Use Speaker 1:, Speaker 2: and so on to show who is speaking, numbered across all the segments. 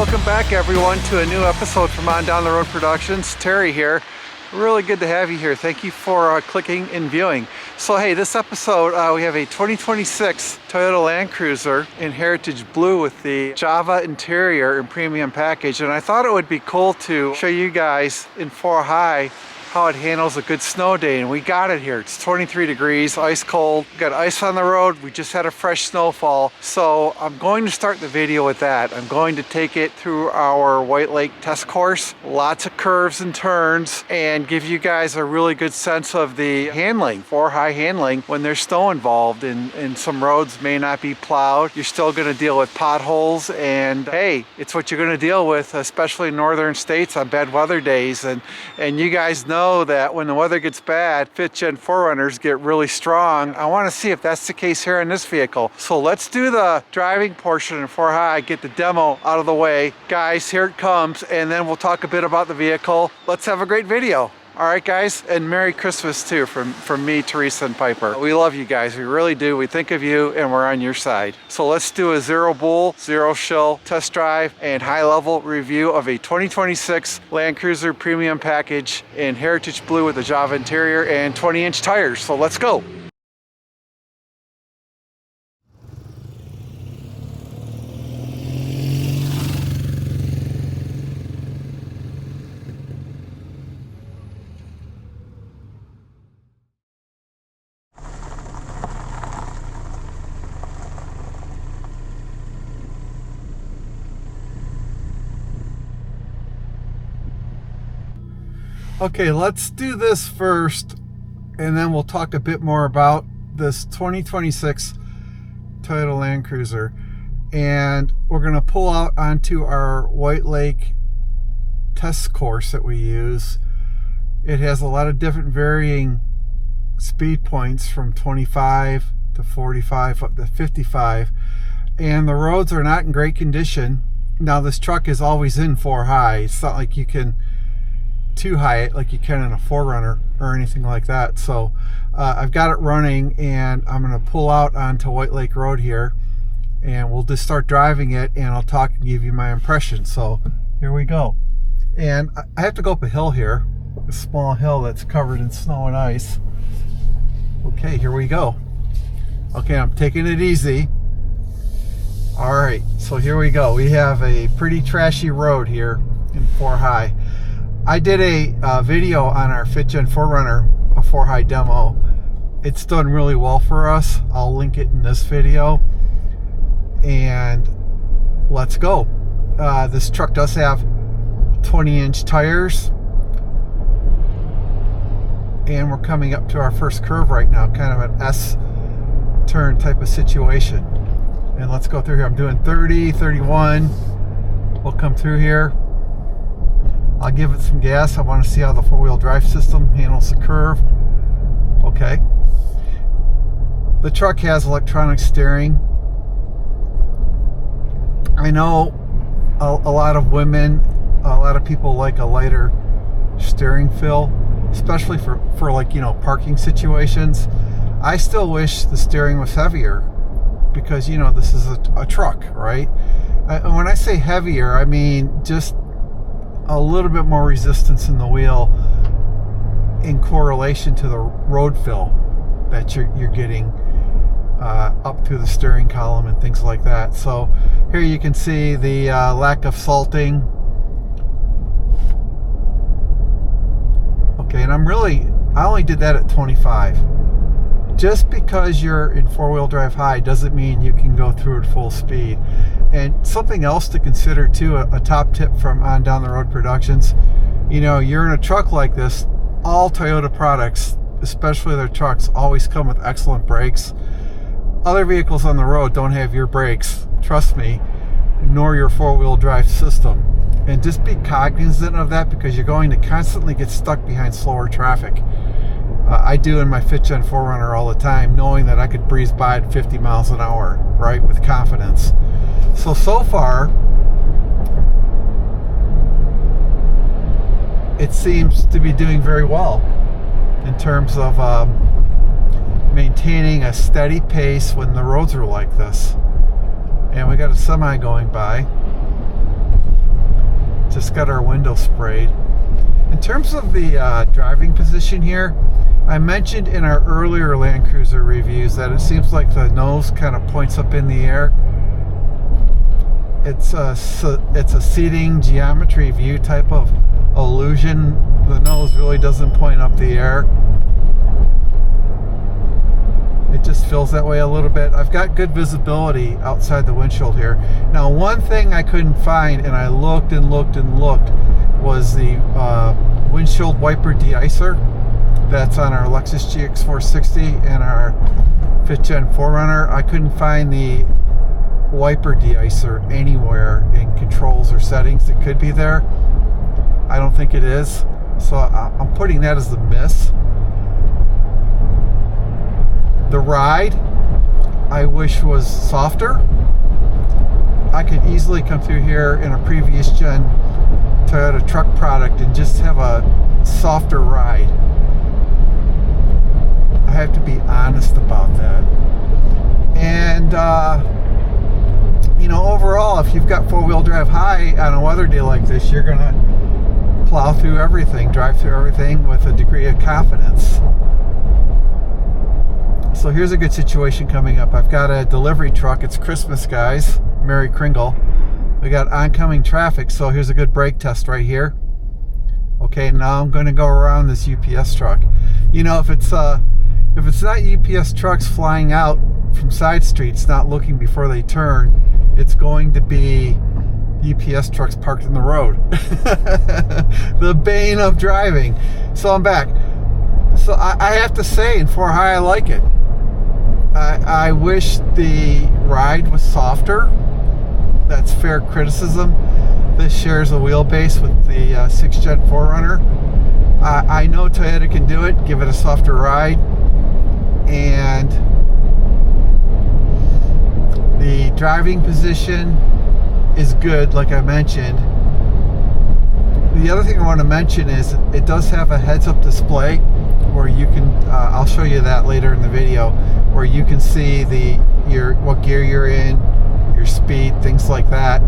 Speaker 1: Welcome back everyone to a new episode from On Down the Road Productions. Terry here. Really good to have you here. Thank you for clicking and viewing. So hey, this episode we have a 2026 Toyota Land Cruiser in Heritage Blue with the Java interior and premium package, and I thought it would be cool to show you guys in 4 high how it handles a good snow day. And we got it here. It's 23 degrees, ice cold. We got ice on the road. We just had a fresh snowfall. So I'm going to start the video with that. I'm going to take it through our White Lake test course. Lots of curves and turns, and give you guys a really good sense of the handling, 4 high handling, when there's snow involved and some roads may not be plowed. You're still gonna deal with potholes, and hey, it's what you're gonna deal with, especially in northern states on bad weather days. And you guys know that when the weather gets bad, 5th gen 4Runners get really strong. I want to see if that's the case here in this vehicle. So let's do the driving portion in 4 high, get the demo out of the way. Guys, here it comes, and then we'll talk a bit about the vehicle. Let's have a great video. All right, guys, and Merry Christmas too from me, Teresa, and Piper. We love you guys, we really do. We think of you, and we're on your side. So let's do a zero bull, zero shill test drive and high-level review of a 2026 Land Cruiser Premium Package in Heritage Blue with a Java interior and 20-inch tires. So let's go. Okay, let's do this first, and then we'll talk a bit more about this 2026 Toyota Land Cruiser. And we're going to pull out onto our White Lake test course that we use. It has a lot of different varying speed points from 25 to 45 up to 55. And the roads are not in great condition. Now, this truck is always in 4 high. It's not like you can 2 high it like you can in a 4Runner or anything like that. So I've got it running, and I'm going to pull out onto White Lake Road here, and we'll just start driving it, and I'll talk and give you my impression. So here we go. And I have to go up a hill here, a small hill that's covered in snow and ice. Okay, here we go. Okay, I'm taking it easy. All right, so here we go. We have a pretty trashy road here in 4 high. I did a video on our 5th gen 4Runner, a 4 high demo. It's done really well for us. I'll link it in this video. And let's go. This truck does have 20-inch tires. And we're coming up to our first curve right now, kind of an S-turn type of situation. And let's go through here. I'm doing 30, 31. We'll come through here. I'll give it some gas. I want to see how the 4-wheel drive system handles the curve. Okay. The truck has electronic steering. I know a lot of women, a lot of people like a lighter steering feel, especially for like, you know, parking situations. I still wish the steering was heavier because, you know, this is a truck, right? And when I say heavier, I mean just a little bit more resistance in the wheel in correlation to the road fill that you're getting up through the steering column and things like that. So here you can see the lack of salting. Okay, and I only did that at 25. Just because you're in 4-wheel drive high doesn't mean you can go through at full speed. And something else to consider too, a top tip from On Down the Road Productions, you know, you're in a truck like this, all Toyota products, especially their trucks, always come with excellent brakes. Other vehicles on the road don't have your brakes, trust me, nor your 4-wheel drive system. And just be cognizant of that, because you're going to constantly get stuck behind slower traffic. I do in my 5th gen 4Runner all the time, knowing that I could breeze by at 50 miles an hour, right, with confidence. So far, it seems to be doing very well in terms of maintaining a steady pace when the roads are like this. And we got a semi going by. Just got our window sprayed. In terms of the driving position here, I mentioned in our earlier Land Cruiser reviews that it seems like the nose kind of points up in the air. It's a seating geometry view type of illusion. The nose really doesn't point up the air. It just feels that way a little bit. I've got good visibility outside the windshield here. Now, one thing I couldn't find, and I looked and looked and looked, was the windshield wiper de-icer that's on our Lexus GX460 and our 5th Gen 4Runner. I couldn't find the wiper de-icer anywhere in controls or settings. It could be there. I don't think it is. So I'm putting that as the miss. The ride, I wish was softer. I could easily come through here in a previous gen Toyota truck product and just have a softer ride. I have to be honest about that. And you know, overall, if you've got four-wheel drive high on a weather day like this, you're gonna plow through everything, drive through everything with a degree of confidence. So here's a good situation coming up. I've got a delivery truck. It's Christmas, guys. Merry Kringle. We got oncoming traffic, so here's a good brake test right here. Okay, now I'm going to go around this UPS truck. You know, if it's not UPS trucks flying out from side streets, not looking before they turn, it's going to be UPS trucks parked in the road. The bane of driving. So I'm back. So I have to say, in 4 high, I like it. I wish the ride was softer. That's fair criticism. This shares a wheelbase with the 6th Gen 4Runner. I know Toyota can do it, give it a softer ride. And the driving position is good, like I mentioned. The other thing I want to mention is it does have a heads-up display where you can, I'll show you that later in the video, where you can see what gear you're in, your speed, things like that.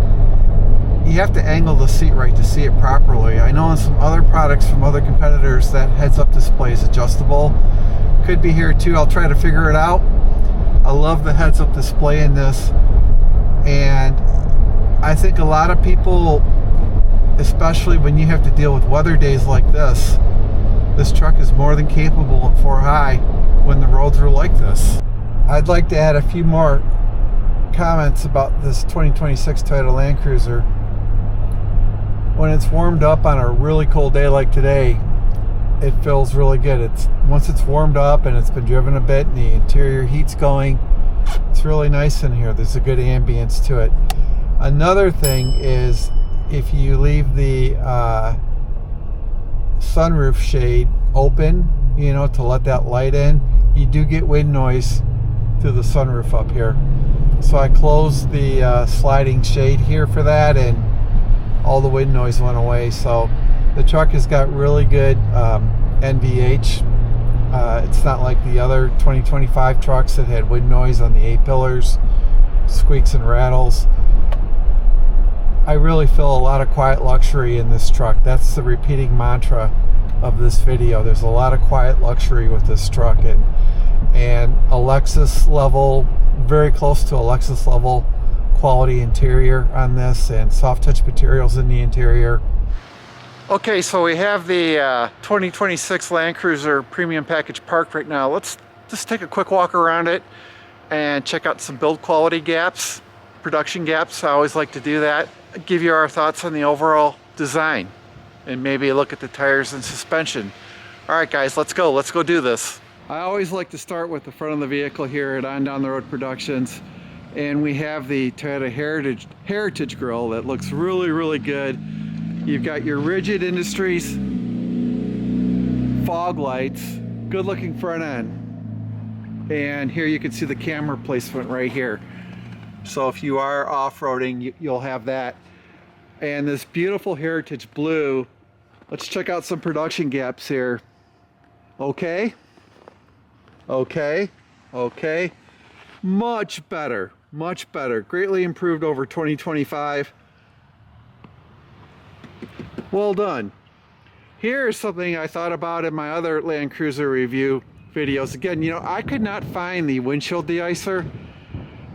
Speaker 1: You have to angle the seat right to see it properly. I know in some other products from other competitors that heads-up display is adjustable. Could be here too. I'll try to figure it out. I love the heads-up display in this, and I think a lot of people, especially when you have to deal with weather days like this truck is more than capable in 4 high when the roads are like this. I'd like to add a few more comments about this 2026 Toyota Land Cruiser. When it's warmed up on a really cold day like today, it feels really good. Once it's warmed up and it's been driven a bit and the interior heat's going, it's really nice in here. There's a good ambience to it. Another thing is, if you leave the sunroof shade open, you know, to let that light in, you do get wind noise through the sunroof up here. So I closed the sliding shade here for that, and all the wind noise went away. So the truck has got really good NVH. It's not like the other 2025 trucks that had wind noise on the A-pillars, squeaks and rattles. I really feel a lot of quiet luxury in this truck. That's the repeating mantra of this video. There's a lot of quiet luxury with this truck, and a Lexus level, very close to a Lexus level quality interior on this, and soft touch materials in the interior. Okay, so we have the 2026 Land Cruiser Premium Package parked right now. Let's just take a quick walk around it and check out some build quality gaps, production gaps. I always like to do that. Give you our thoughts on the overall design and maybe a look at the tires and suspension. All right, guys, let's go do this. I always like to start with the front of the vehicle here at On Down the Road Productions, and we have the Toyota Heritage grille that looks really, really good. You've got your Rigid Industries fog lights, good looking front end, and here you can see the camera placement right here. So if you are off-roading, you'll have that. And this beautiful Heritage blue. Let's check out some production gaps here. Okay. Much better, greatly improved over 2025. Well done. Here's something I thought about in my other Land Cruiser review videos. Again, you know, I could not find the windshield deicer,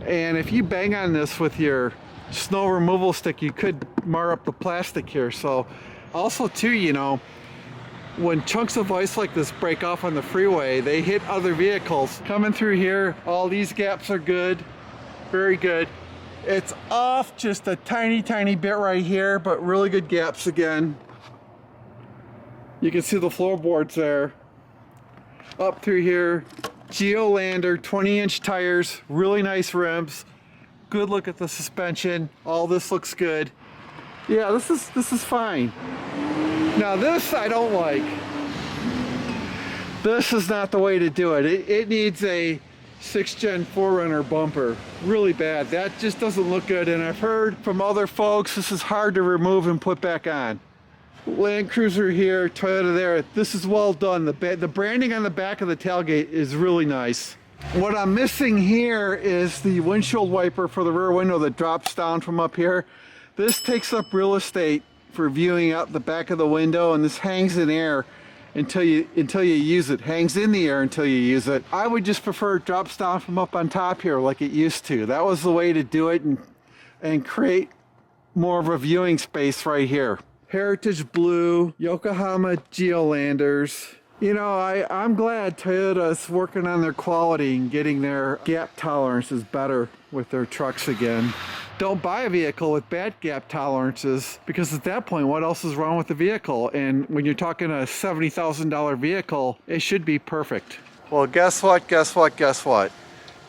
Speaker 1: and if you bang on this with your snow removal stick, you could mar up the plastic here. So also too, you know, when chunks of ice like this break off on the freeway, they hit other vehicles. Coming through here, all these gaps are good, very good. It's off just a tiny bit right here, but really good gaps again. You can see the floorboards there. Up through here, Geolander, 20-inch tires, really nice rims. Good look at the suspension. All this looks good. Yeah, this is fine. Now this I don't like. This is not the way to do it. It needs a 6th gen 4Runner bumper. Really bad. That just doesn't look good, and I've heard from other folks this is hard to remove and put back on. Land Cruiser here, Toyota there. This is well done. The branding on the back of the tailgate is really nice. What I'm missing here is the windshield wiper for the rear window that drops down from up here. This takes up real estate for viewing out the back of the window, and this hangs in air until you use it. Hangs in the air until you use it. I would just prefer it drops down from up on top here like it used to. That was the way to do it and create more of a viewing space right here. Heritage Blue, Yokohama Geolanders. You know, I'm glad Toyota's working on their quality and getting their gap tolerances better with their trucks again. Don't buy a vehicle with bad gap tolerances, because at that point, what else is wrong with the vehicle? And when you're talking a $70,000 vehicle, it should be perfect. Well, guess what?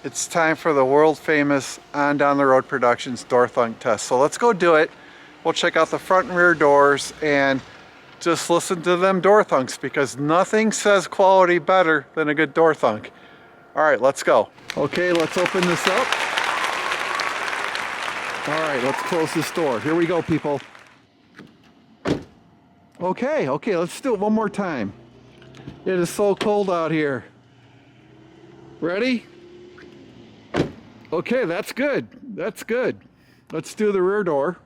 Speaker 1: It's time for the world famous On Down the Road Productions door thunk test. So let's go do it. We'll check out the front and rear doors and just listen to them door thunks, because nothing says quality better than a good door thunk. All right, let's go. Okay, let's open this up. All right, let's close this door. Here we go, people. Okay, let's do it one more time. It is so cold out here. Ready? Okay, that's good. That's good. Let's do the rear door.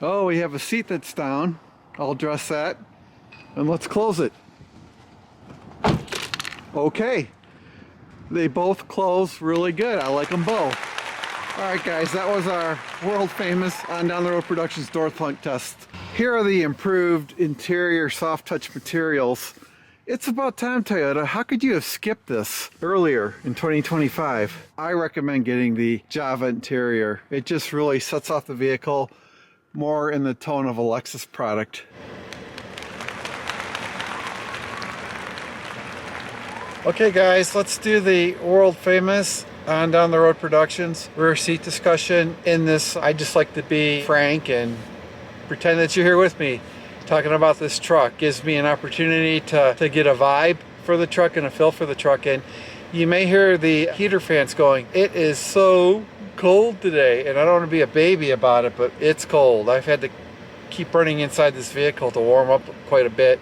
Speaker 1: Oh, we have a seat that's down. I'll address that. And let's close it. Okay. They both close really good. I like them both. All right, guys, that was our world famous On Down the Road Productions door thunk test. Here are the improved interior soft touch materials. It's about time, Toyota. How could you have skipped this earlier in 2025? I recommend getting the Java interior. It just really sets off the vehicle more in the tone of a Lexus product. Okay, guys, let's do the world famous On Down the Road Productions rear seat discussion. In this, I just like to be frank and pretend that you're here with me. Talking about this truck gives me an opportunity to get a vibe for the truck and a feel for the truck. And you may hear the heater fans going. It is so cold today, and I don't want to be a baby about it, but it's cold. I've had to keep running inside this vehicle to warm up quite a bit.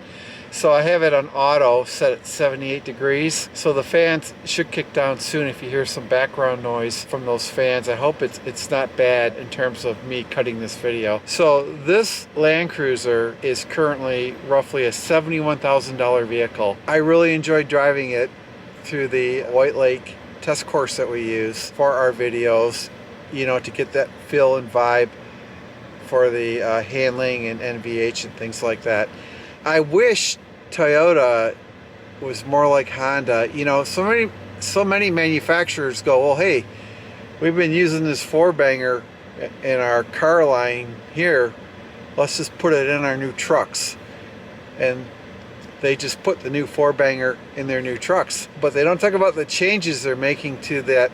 Speaker 1: So I have it on auto set at 78 degrees. So the fans should kick down soon if you hear some background noise from those fans. I hope it's not bad in terms of me cutting this video. So this Land Cruiser is currently roughly a $71,000 vehicle. I really enjoyed driving it through the White Lake test course that we use for our videos, you know, to get that feel and vibe for the handling and NVH and things like that. I wish Toyota was more like Honda. You know, so many manufacturers go, well, hey, we've been using this 4-banger in our car line here. Let's just put it in our new trucks. And they just put the new 4-banger in their new trucks. But they don't talk about the changes they're making to that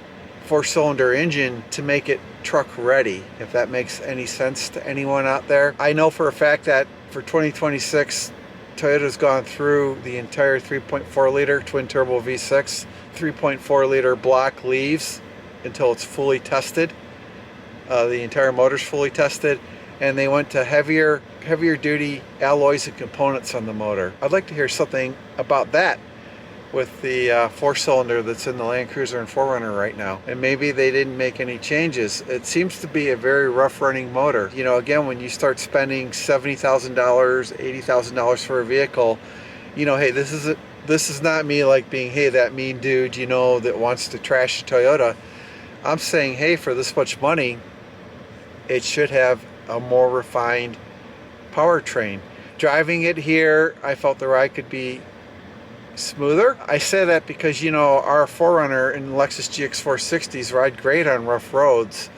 Speaker 1: 4-cylinder engine to make it truck ready, if that makes any sense to anyone out there. I know for a fact that for 2026, Toyota's gone through the entire 3.4 liter twin turbo V6, 3.4 liter block leaves until it's fully tested. The entire motor's fully tested, and they went to heavier duty alloys and components on the motor. I'd like to hear something about that with the four-cylinder that's in the Land Cruiser and 4Runner right now. And maybe they didn't make any changes. It seems to be a very rough running motor. You know, again, when you start spending $70,000, $80,000 for a vehicle, you know, hey, this is not me like being, hey, that mean dude, you know, that wants to trash a Toyota. I'm saying, hey, for this much money, it should have a more refined powertrain. Driving it here, I felt the ride could be smoother. I say that because, you know, our 4Runner and Lexus GX460s ride great on rough roads.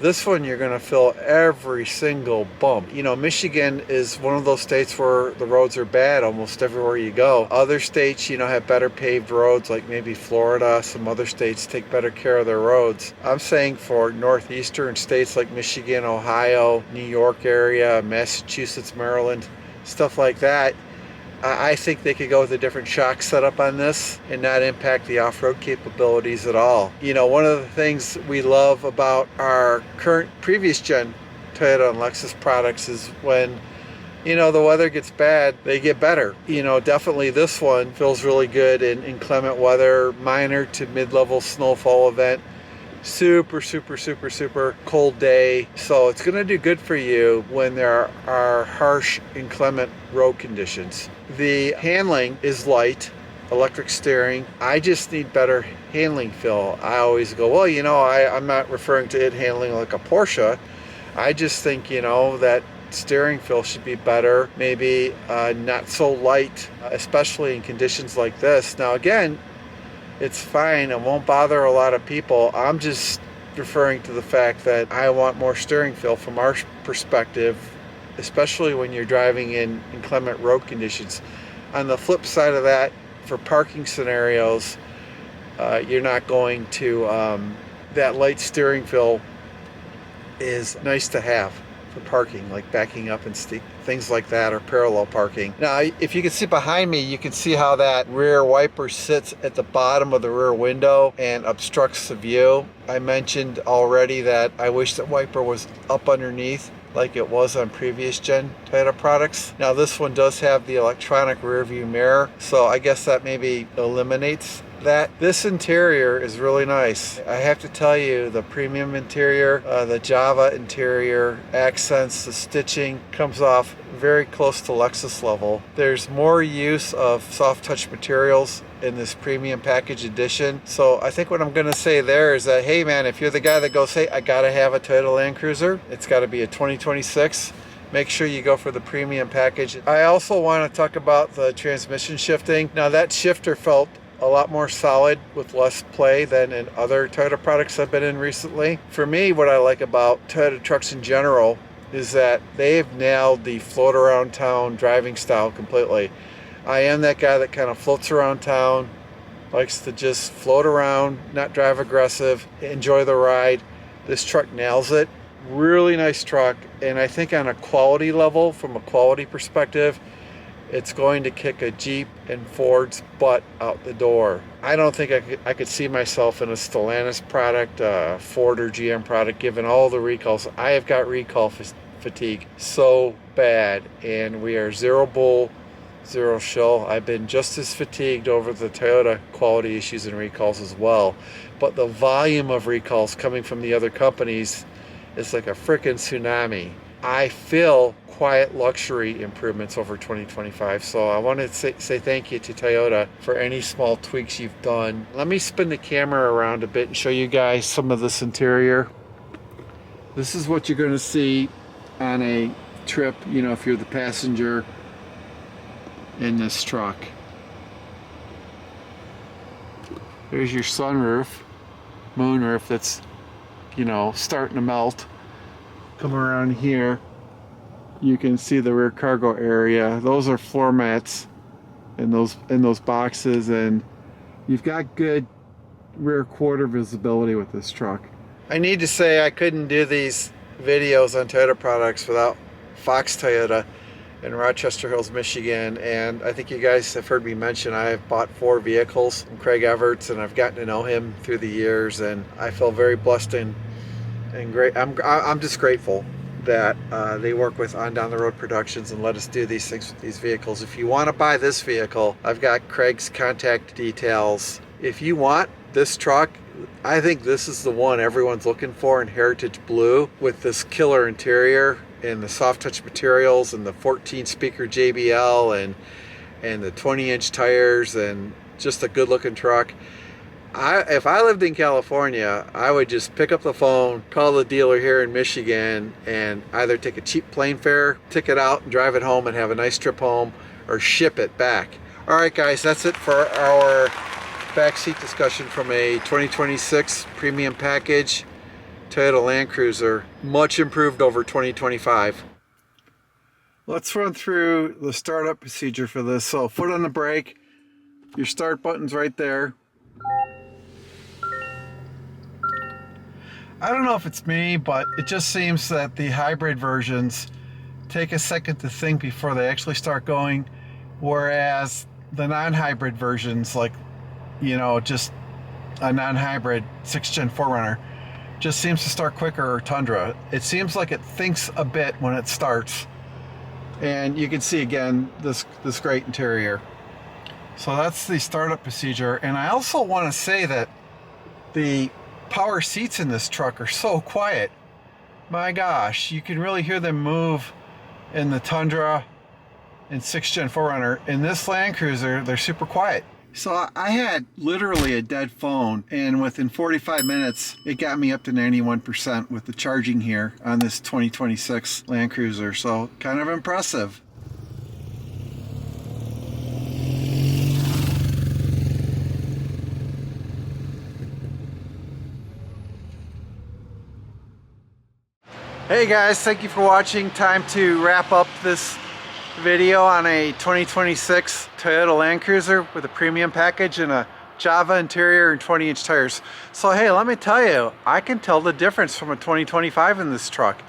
Speaker 1: This one, you're going to feel every single bump. You know, Michigan is one of those states where the roads are bad almost everywhere you go. Other states, you know, have better paved roads, like maybe Florida. Some other states take better care of their roads. I'm saying for northeastern states like Michigan, Ohio, New York area, Massachusetts, Maryland, stuff like that, I think they could go with a different shock setup on this and not impact the off-road capabilities at all. You know, one of the things we love about our current previous gen Toyota and Lexus products is when, you know, the weather gets bad, they get better. You know, definitely this one feels really good in inclement weather, minor to mid-level snowfall event. Super cold day. So it's going to do good for you when there are harsh, inclement road conditions. The handling is light, electric steering. I just need better handling feel. I always go, well, you know, I'm not referring to it handling like a Porsche. I just think, you know, that steering feel should be better, maybe not so light, especially in conditions like this. Now again, it's fine, it won't bother a lot of people. I'm just referring to the fact that I want more steering feel from our perspective, especially when you're driving in inclement road conditions. On the flip side of that, for parking scenarios, you're not going to, that light steering feel is nice to have for parking, like backing up and things like that, or parallel parking. Now, if you can see behind me, you can see how that rear wiper sits at the bottom of the rear window and obstructs the view. I mentioned already that I wish that wiper was up underneath like it was on previous gen Toyota products. Now this one does have the electronic rear view mirror, so I guess that maybe eliminates that. This interior is really nice. I have to tell you, the premium interior, the Java interior, accents, the stitching comes off very close to Lexus level. There's more use of soft touch materials in this premium package edition. So I think what I'm gonna say there is that, hey man, if you're the guy that goes, hey, I gotta have a Toyota Land Cruiser, it's gotta be a 2026, make sure you go for the premium package. I also wanna talk about the transmission shifting. Now that shifter felt a lot more solid with less play than in other Toyota products I've been in recently. For me, what I like about Toyota trucks in general is that they've nailed the float around town driving style completely. I am that guy that kind of floats around town, likes to just float around, not drive aggressive, enjoy the ride. This truck nails it. Really nice truck, and I think on a quality level, from a quality perspective, it's going to kick a Jeep and Ford's butt out the door. I don't think I could see myself in a Stellantis product, Ford or GM product, given all the recalls. I have got recall fatigue so bad, and we are zero bull, zero shill. I've been just as fatigued over the Toyota quality issues and recalls as well. But the volume of recalls coming from the other companies is like a freaking tsunami. I feel quiet luxury improvements over 2025. So I want to say thank you to Toyota for any small tweaks you've done. Let me spin the camera around a bit and show you guys some of this interior. This is what you're going to see on a trip, you know, if you're the passenger in this truck. There's your sunroof, moonroof that's, you know, starting to melt. Come around here, you can see the rear cargo area. Those are floor mats in those boxes, and you've got good rear quarter visibility with this truck. I need to say I couldn't do these videos on Toyota products without Fox Toyota in Rochester Hills, Michigan, and I think you guys have heard me mention I have bought 4 vehicles from Craig Everts, and I've gotten to know him through the years, and I feel very blessed and great. I'm just grateful that they work with on Down the Road Productions and let us do these things with these vehicles. If you want to buy this vehicle, I've got Craig's contact details. If you want this truck, I think this is the one everyone's looking for in Heritage Blue, with this killer interior and the soft touch materials and the 14 speaker JBL and the 20-inch tires and just a good looking truck. If I lived in California, I would just pick up the phone, call the dealer here in Michigan, and either take a cheap plane fare, ticket out and drive it home and have a nice trip home, or ship it back. All right guys, that's it for our backseat discussion from a 2026 premium package Toyota Land Cruiser, much improved over 2025. Let's run through the startup procedure for this. So foot on the brake, your start button's right there. I don't know if it's me, but it just seems that the hybrid versions take a second to think before they actually start going, whereas the non-hybrid versions, like, you know, just a non-hybrid 6th Gen 4Runner, just seems to start quicker, or Tundra. It seems like it thinks a bit when it starts. And you can see again this great interior. So that's the startup procedure. And I also want to say that the power seats in this truck are so quiet. My gosh, you can really hear them move in the Tundra and 6th Gen 4Runner. In this Land Cruiser, they're super quiet. So I had literally a dead phone, and within 45 minutes, it got me up to 91% with the charging here on this 2026 Land Cruiser. So kind of impressive. Hey guys, thank you for watching. Time to wrap up this video on a 2026 Toyota Land Cruiser with a premium package and a Java interior and 20-inch tires. So hey, let me tell you, I can tell the difference from a 2025 in this truck.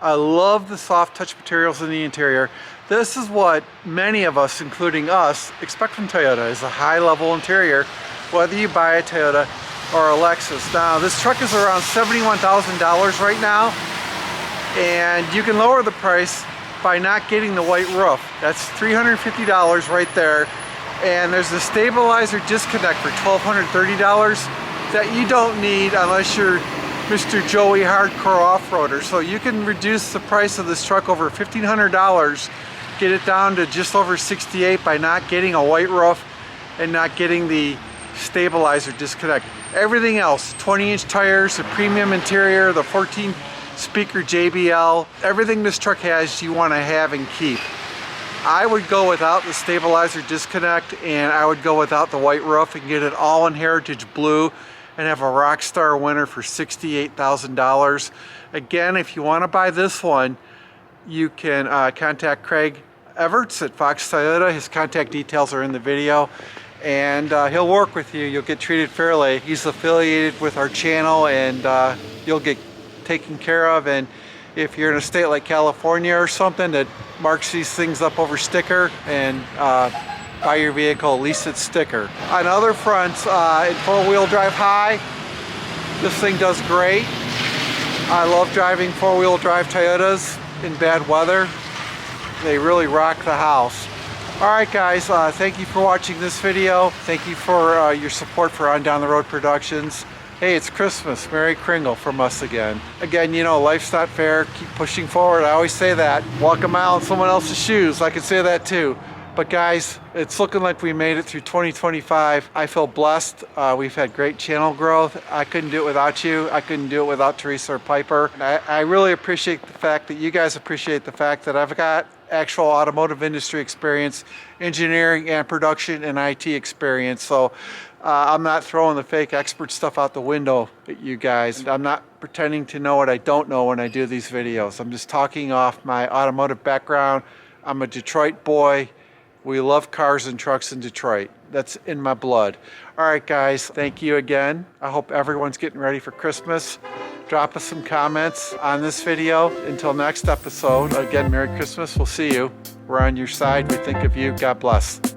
Speaker 1: I love the soft touch materials in the interior. This is what many of us, including us, expect from Toyota, is a high-level interior, whether you buy a Toyota or a Lexus. Now, this truck is around $71,000 right now, and you can lower the price by not getting the white roof. That's $350 right there. And there's a stabilizer disconnect for $1,230 that you don't need unless you're Mr. Joey Hardcore Off-Roader. So you can reduce the price of this truck over $1,500, get it down to just over $68 by not getting a white roof and not getting the stabilizer disconnect. Everything else, 20-inch tires, the premium interior, the 14 speaker JBL, everything this truck has you want to have and keep. I would go without the stabilizer disconnect, and I would go without the white roof and get it all in Heritage Blue and have a Rockstar winner for $68,000. Again, if you want to buy this one, you can contact Craig Everts at Fox Toyota. His contact details are in the video, and he'll work with you. You'll get treated fairly. He's affiliated with our channel, and you'll get taken care of. And if you're in a state like California or something that marks these things up over sticker, and buy your vehicle, lease its sticker. On other fronts, in four-wheel drive high, this thing does great. I love driving four-wheel drive Toyotas in bad weather. They really rock the house. Alright guys, thank you for watching this video. Thank you for your support for On Down the Road Productions. Hey, it's Christmas. Merry Kringle from us again. Again, you know, life's not fair. Keep pushing forward. I always say that. Walk a mile in someone else's shoes. I can say that too. But guys, it's looking like we made it through 2025. I feel blessed. We've had great channel growth. I couldn't do it without you. I couldn't do it without Teresa or Piper. And I really appreciate the fact that you guys appreciate the fact that I've got actual automotive industry experience, engineering and production and IT experience. So I'm not throwing the fake expert stuff out the window at you guys. I'm not pretending to know what I don't know when I do these videos. I'm just talking off my automotive background. I'm a Detroit boy. We love cars and trucks in Detroit. That's in my blood. All right, guys, thank you again. I hope everyone's getting ready for Christmas. Drop us some comments on this video. Until next episode, again, Merry Christmas. We'll see you. We're on your side. We think of you. God bless.